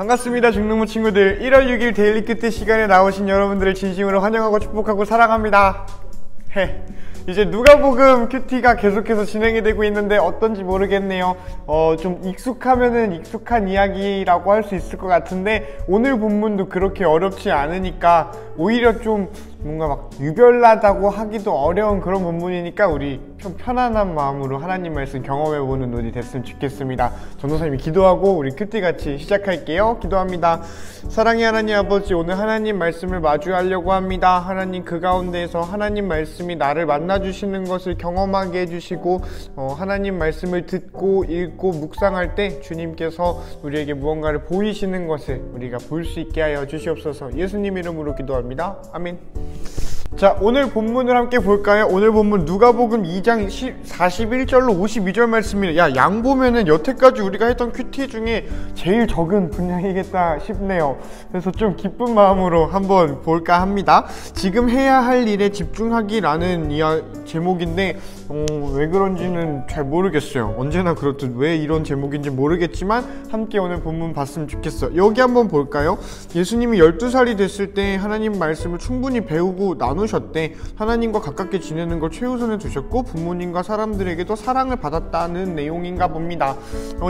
반갑습니다. 중능부 친구들. 1월 6일 데일리 큐티 시간에 나오신 여러분들을 진심으로 환영하고 축복하고 사랑합니다. 이제 누가복음 큐티가 계속해서 진행이 되고 있는데 어떤지 모르겠네요. 좀 익숙하면은 익숙한 이야기라고 할 수 있을 것 같은데 오늘 본문도 그렇게 어렵지 않으니까 오히려 좀 뭔가 막 유별나다고 하기도 어려운 그런 본문이니까 우리 좀 편안한 마음으로 하나님 말씀 경험해보는 눈이 됐으면 좋겠습니다. 전도사님이 기도하고 우리 큐티 같이 시작할게요. 기도합니다. 사랑의 하나님 아버지, 오늘 하나님 말씀을 마주하려고 합니다. 하나님, 그 가운데에서 하나님 말씀이 나를 만나주시는 것을 경험하게 해주시고 하나님 말씀을 듣고 읽고 묵상할 때 주님께서 우리에게 무언가를 보이시는 것을 우리가 볼 수 있게 하여 주시옵소서. 예수님 이름으로 기도합니다. 아멘. 자, 오늘 본문을 함께 볼까요? 오늘 본문 누가복음 2장 41절로 52절 말씀입니다. 야, 양 보면은 여태까지 우리가 했던 큐티 중에 제일 적은 분량이겠다 싶네요. 그래서 좀 기쁜 마음으로 한번 볼까 합니다. 지금 해야 할 일에 집중하기라는 제목인데 왜 그런지는 잘 모르겠어요. 언제나 그렇듯 왜 이런 제목인지 모르겠지만 함께 오늘 본문 봤으면 좋겠어. 여기 한번 볼까요? 예수님이 12살이 됐을 때 하나님 말씀을 충분히 배우고 나누셨대. 하나님과 가깝게 지내는 걸 최우선에 두셨고 부모님과 사람들에게도 사랑을 받았다는 내용인가 봅니다.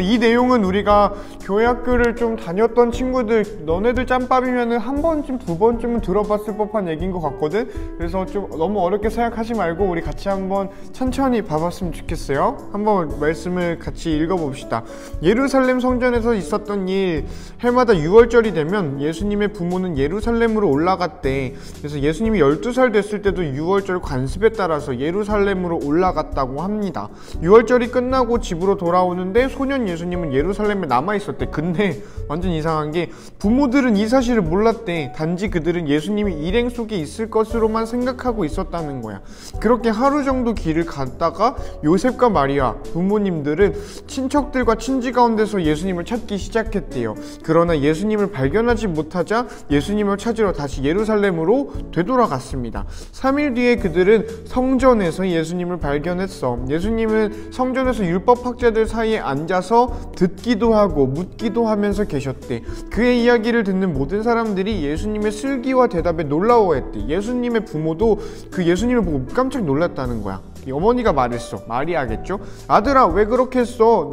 이 내용은 우리가 교회 학교를 좀 다녔던 친구들, 너네들 짬밥이면은 한 번쯤 두 번쯤은 들어봤을 법한 얘기인 것 같거든. 그래서 좀 너무 어렵게 생각하지 말고 우리 같이 한번 천천히 봐봤으면 좋겠어요. 한번 말씀을 같이 읽어봅시다. 예루살렘 성전에서 있었던 일, 해마다 6월절이 되면 예수님의 부모는 예루살렘으로 올라갔대. 그래서 예수님이 12살 됐을 때도 6월절 관습에 따라서 예루살렘으로 올라갔다고 합니다. 6월절이 끝나고 집으로 돌아오는데 소년 예수님은 예루살렘에 남아있었대. 근데 완전 이상한 게 부모들은 이 사실을 몰랐대. 단지 그들은 예수님이 일행 속에 있을 것으로만 생각하고 있었다는 거야. 그렇게 하루 정도 길을 갔다가 요셉과 마리아, 부모님들은 친척들과 친지 가운데서 예수님을 찾기 시작했대요. 그러나 예수님을 발견하지 못하자 예수님을 찾으러 다시 예루살렘으로 되돌아갔습니다. 3일 뒤에 그들은 성전에서 예수님을 발견했어. 예수님은 성전에서 율법학자들 사이에 앉아서 듣기도 하고 묻기도 하면서 계셨대. 그의 이야기를 듣는 모든 사람들이 예수님의 슬기와 대답에 놀라워했대. 예수님의 부모도 그 예수님을 보고 깜짝 놀랐다는 거야. 어머니가 말했어. 마리아겠죠? 아들아, 왜 그렇게 했어?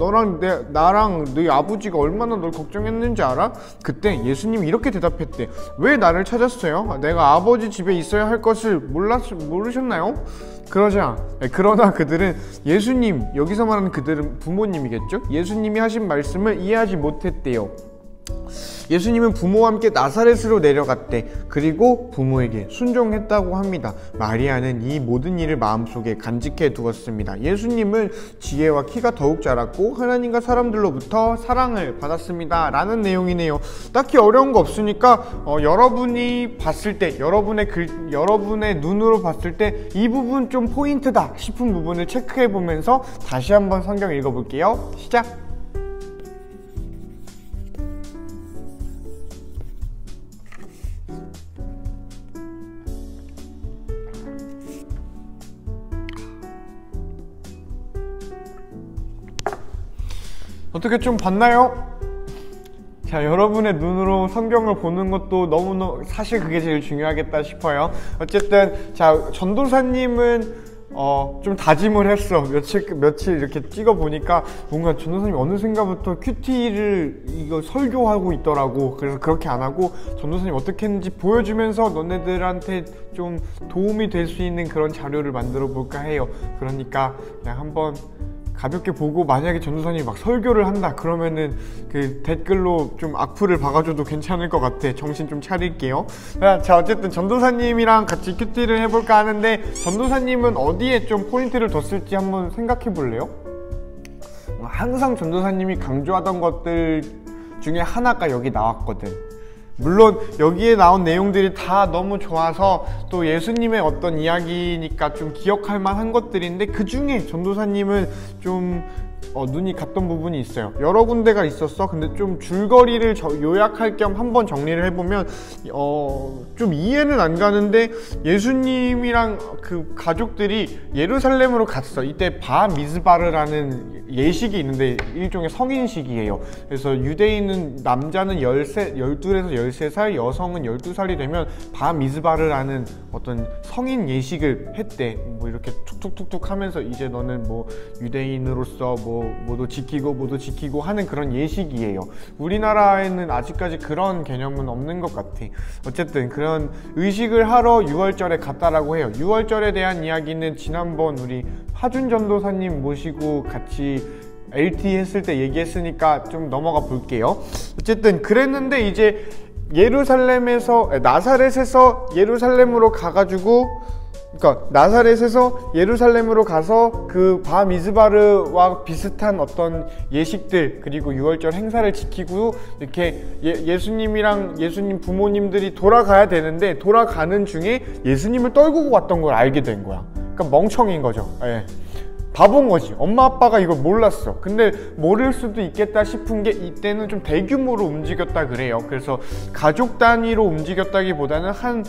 나랑 너희 아버지가 얼마나 널 걱정했는지 알아? 그때 예수님이 이렇게 대답했대. 왜 나를 찾았어요? 내가 아버지 집에 있어야 할 것을 모르셨나요? 그러나 그들은 예수님, 여기서 말하는 그들은 부모님이겠죠? 예수님이 하신 말씀을 이해하지 못했대요. 예수님은 부모와 함께 나사렛으로 내려갔대. 그리고 부모에게 순종했다고 합니다. 마리아는 이 모든 일을 마음속에 간직해 두었습니다. 예수님은 지혜와 키가 더욱 자랐고 하나님과 사람들로부터 사랑을 받았습니다 라는 내용이네요. 딱히 어려운 거 없으니까 여러분이 봤을 때, 여러분의 눈으로 봤을 때 이 부분 좀 포인트다 싶은 부분을 체크해 보면서 다시 한번 성경 읽어볼게요. 시작! 어떻게 좀 봤나요? 자, 여러분의 눈으로 성경을 보는 것도 너무너무 사실 그게 제일 중요하겠다 싶어요. 어쨌든 자, 전도사님은 좀 다짐을 했어. 며칠 이렇게 찍어보니까 뭔가 전도사님이 어느샌가부터 큐티를 이거 설교하고 있더라고. 그래서 그렇게 안 하고 전도사님 어떻게 했는지 보여주면서 너네들한테 좀 도움이 될 수 있는 그런 자료를 만들어 볼까 해요. 그러니까 그냥 한번 가볍게 보고, 만약에 전도사님이 막 설교를 한다 그러면은 그 댓글로 좀 악플을 박아줘도 괜찮을 것 같아. 정신 좀 차릴게요. 자, 어쨌든 전도사님이랑 같이 큐티를 해볼까 하는데 전도사님은 어디에 좀 포인트를 뒀을지 한번 생각해 볼래요? 항상 전도사님이 강조하던 것들 중에 하나가 여기 나왔거든. 물론 여기에 나온 내용들이 다 너무 좋아서 또 예수님의 어떤 이야기니까 좀 기억할 만한 것들인데 그 중에 전도사님은 좀 눈이 갔던 부분이 있어요. 여러 군데가 있었어. 근데 좀 줄거리를 요약할 겸 한번 정리를 해보면 좀 이해는 안 가는데 예수님이랑 그 가족들이 예루살렘으로 갔어. 이때 바 미즈바르라는 예식이 있는데 일종의 성인식이에요. 그래서 유대인은 남자는 12에서 13살, 여성은 12살이 되면 바 미즈바르라는 어떤 성인 예식을 했대. 뭐 이렇게 툭툭툭툭 하면서 이제 너는 뭐 유대인으로서 뭐도 지키고 하는 그런 예식이에요. 우리나라에는 아직까지 그런 개념은 없는 것 같아. 어쨌든 그런 의식을 하러 6월절에 갔다라고 해요. 6월절에 대한 이야기는 지난번 우리 하준 전도사님 모시고 같이 LT 했을 때 얘기했으니까 좀 넘어가 볼게요. 어쨌든 그랬는데 이제 나사렛에서 예루살렘으로 가가지고, 그러니까 나사렛에서 예루살렘으로 가서 그 바 미즈바르와 비슷한 어떤 예식들, 그리고 6월절 행사를 지키고 이렇게 예수님이랑 예수님 부모님들이 돌아가야 되는데, 돌아가는 중에 예수님을 떨구고 왔던 걸 알게 된 거야. 그러니까 멍청인 거죠. 예. 바본 거지. 엄마 아빠가 이걸 몰랐어. 근데 모를 수도 있겠다 싶은 게 이때는 좀 대규모로 움직였다 그래요. 그래서 가족 단위로 움직였다기보다는 한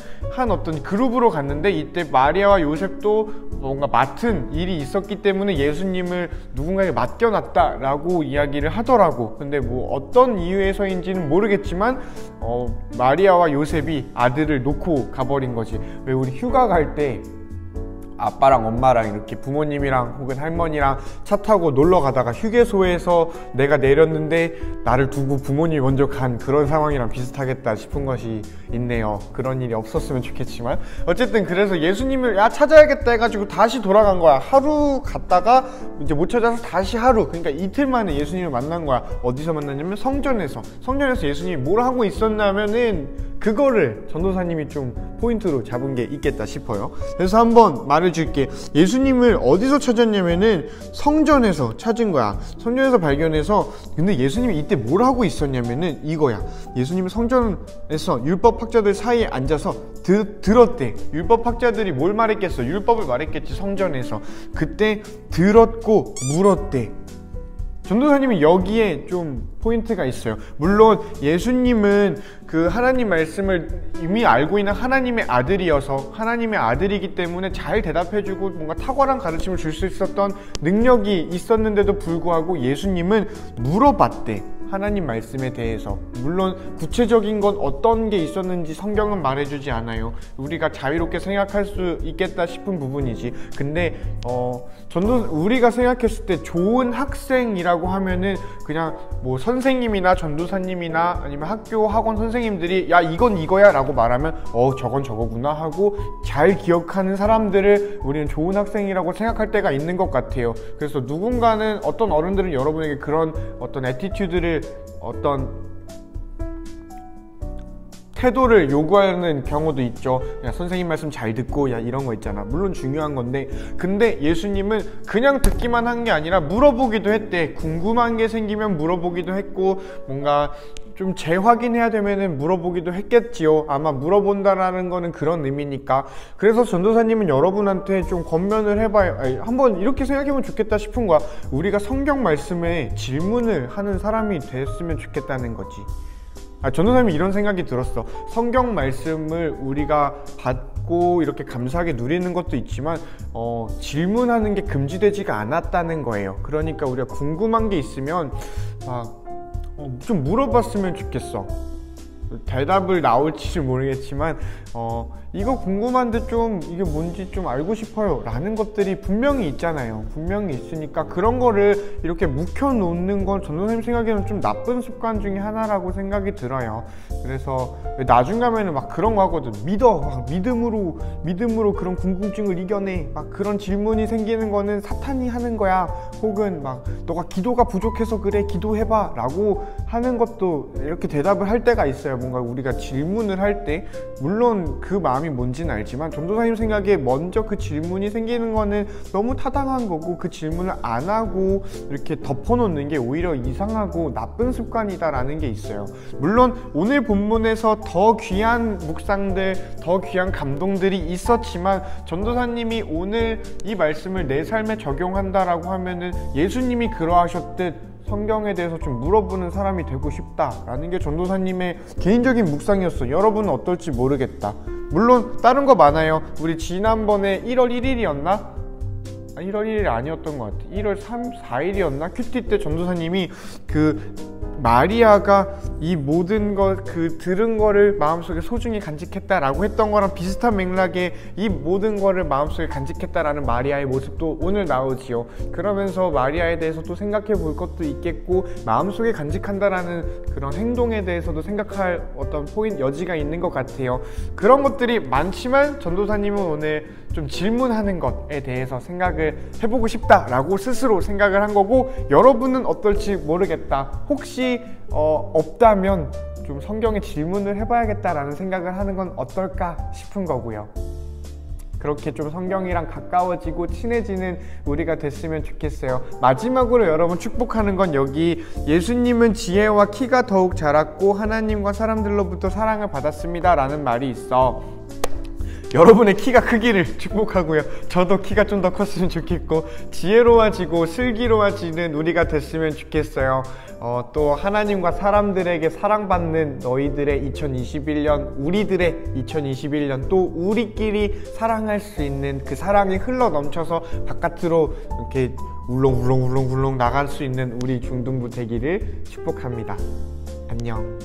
어떤 그룹으로 갔는데, 이때 마리아와 요셉도 뭔가 맡은 일이 있었기 때문에 예수님을 누군가에게 맡겨놨다라고 이야기를 하더라고. 근데 뭐 어떤 이유에서인지는 모르겠지만 마리아와 요셉이 아들을 놓고 가버린 거지. 왜 우리 휴가 갈 때 아빠랑 엄마랑 이렇게 부모님이랑 혹은 할머니랑 차 타고 놀러 가다가 휴게소에서 내가 내렸는데 나를 두고 부모님이 먼저 간 그런 상황이랑 비슷하겠다 싶은 것이 있네요. 그런 일이 없었으면 좋겠지만 어쨌든 그래서 예수님을 찾아야겠다 해가지고 다시 돌아간 거야. 하루 갔다가 이제 못 찾아서 다시 하루, 그러니까 이틀 만에 예수님을 만난 거야. 어디서 만났냐면 성전에서 예수님이 뭘 하고 있었냐면은 그거를 전도사님이 좀 포인트로 잡은 게 있겠다 싶어요. 그래서 한번 말해줄게. 예수님을 어디서 찾았냐면은 성전에서 찾은 거야. 성전에서 발견해서. 근데 예수님이 이때 뭘 하고 있었냐면은 이거야. 예수님이 성전에서 율법학자들 사이에 앉아서 들었대. 율법학자들이 뭘 말했겠어? 율법을 말했겠지. 성전에서 그때 들었고 물었대. 전도사님이 여기에 좀 포인트가 있어요. 물론 예수님은 그 하나님 말씀을 이미 알고 있는 하나님의 아들이어서 하나님의 아들이기 때문에 잘 대답해주고 뭔가 탁월한 가르침을 줄 수 있었던 능력이 있었는데도 불구하고 예수님은 물어봤대. 하나님 말씀에 대해서. 물론 구체적인 건 어떤 게 있었는지 성경은 말해주지 않아요. 우리가 자유롭게 생각할 수 있겠다 싶은 부분이지. 근데 우리가 생각했을 때 좋은 학생이라고 하면은 그냥 뭐 선생님이나 전도사님이나 아니면 학교 학원 선생님들이 야 이건 이거야 라고 말하면 저건 저거구나 하고 잘 기억하는 사람들을 우리는 좋은 학생이라고 생각할 때가 있는 것 같아요. 그래서 누군가는, 어떤 어른들은 여러분에게 그런 어떤 애티튜드를, 어떤 태도를 요구하는 경우도 있죠. 야 선생님 말씀 잘 듣고, 야 이런 거 있잖아. 물론 중요한 건데, 근데 예수님은 그냥 듣기만 한 게 아니라 물어보기도 했대. 궁금한 게 생기면 물어보기도 했고, 뭔가 좀 재확인해야 되면은 물어보기도 했겠지요. 아마 물어본다라는 거는 그런 의미니까. 그래서 전도사님은 여러분한테 좀 권면을 해봐요. 한번 이렇게 생각해보면 좋겠다 싶은 거야. 우리가 성경 말씀에 질문을 하는 사람이 됐으면 좋겠다는 거지. 전도사님이 이런 생각이 들었어. 성경 말씀을 우리가 받고 이렇게 감사하게 누리는 것도 있지만 질문하는 게 금지되지가 않았다는 거예요. 그러니까 우리가 궁금한 게 있으면 좀 물어봤으면 좋겠어. 대답을 나올지 모르겠지만 이거 궁금한데 좀 이게 뭔지 좀 알고 싶어요 라는 것들이 분명히 있잖아요. 분명히 있으니까 그런 거를 이렇게 묵혀놓는 건 전도사님 생각에는 좀 나쁜 습관 중에 하나라고 생각이 들어요. 그래서 나중 가면은 막 그런 거 하거든. 막 믿음으로 그런 궁금증을 이겨내, 막 그런 질문이 생기는 거는 사탄이 하는 거야. 혹은 막 너가 기도가 부족해서 그래, 기도해봐 라고 하는 것도 이렇게 대답을 할 때가 있어요. 뭔가 우리가 질문을 할 때 물론 그 마음이 뭔지는 알지만 전도사님 생각에 먼저 그 질문이 생기는 거는 너무 타당한 거고, 그 질문을 안 하고 이렇게 덮어놓는 게 오히려 이상하고 나쁜 습관이다라는 게 있어요. 물론 오늘 본문에서 더 귀한 묵상들, 더 귀한 감동들이 있었지만 전도사님이 오늘 이 말씀을 내 삶에 적용한다라고 하면은 예수님이 그러하셨듯 성경에 대해서 좀 물어보는 사람이 되고 싶다라는 게 전도사님의 개인적인 묵상이었어. 여러분은 어떨지 모르겠다. 물론 다른 거 많아요. 우리 지난번에 1월 1일이었나? 1월 1일이 아니었던 것 같아. 1월 3, 4일이었나? 큐티 때 전도사님이 마리아가 이 모든 것, 들은 거를 마음속에 소중히 간직했다라고 했던 거랑 비슷한 맥락의 이 모든 거를 마음속에 간직했다라는 마리아의 모습도 오늘 나오지요. 그러면서 마리아에 대해서 또 생각해 볼 것도 있겠고, 마음속에 간직한다라는 그런 행동에 대해서도 생각할 어떤 여지가 있는 것 같아요. 그런 것들이 많지만 전도사님은 오늘 좀 질문하는 것에 대해서 생각을 해보고 싶다라고 스스로 생각을 한 거고, 여러분은 어떨지 모르겠다. 혹시 없다면 좀 성경에 질문을 해봐야겠다라는 생각을 하는 건 어떨까 싶은 거고요. 그렇게 좀 성경이랑 가까워지고 친해지는 우리가 됐으면 좋겠어요. 마지막으로 여러분 축복하는 건 여기 예수님은 지혜와 키가 더욱 자랐고 하나님과 사람들로부터 사랑을 받았습니다 라는 말이 있어. 여러분의 키가 크기를 축복하고요. 저도 키가 좀 더 컸으면 좋겠고 지혜로워지고 슬기로워지는 우리가 됐으면 좋겠어요. 또 하나님과 사람들에게 사랑받는 너희들의 2021년, 우리들의 2021년, 또 우리끼리 사랑할 수 있는 그 사랑이 흘러 넘쳐서 바깥으로 이렇게 울렁울렁 나갈 수 있는 우리 중등부 되기를 축복합니다. 안녕.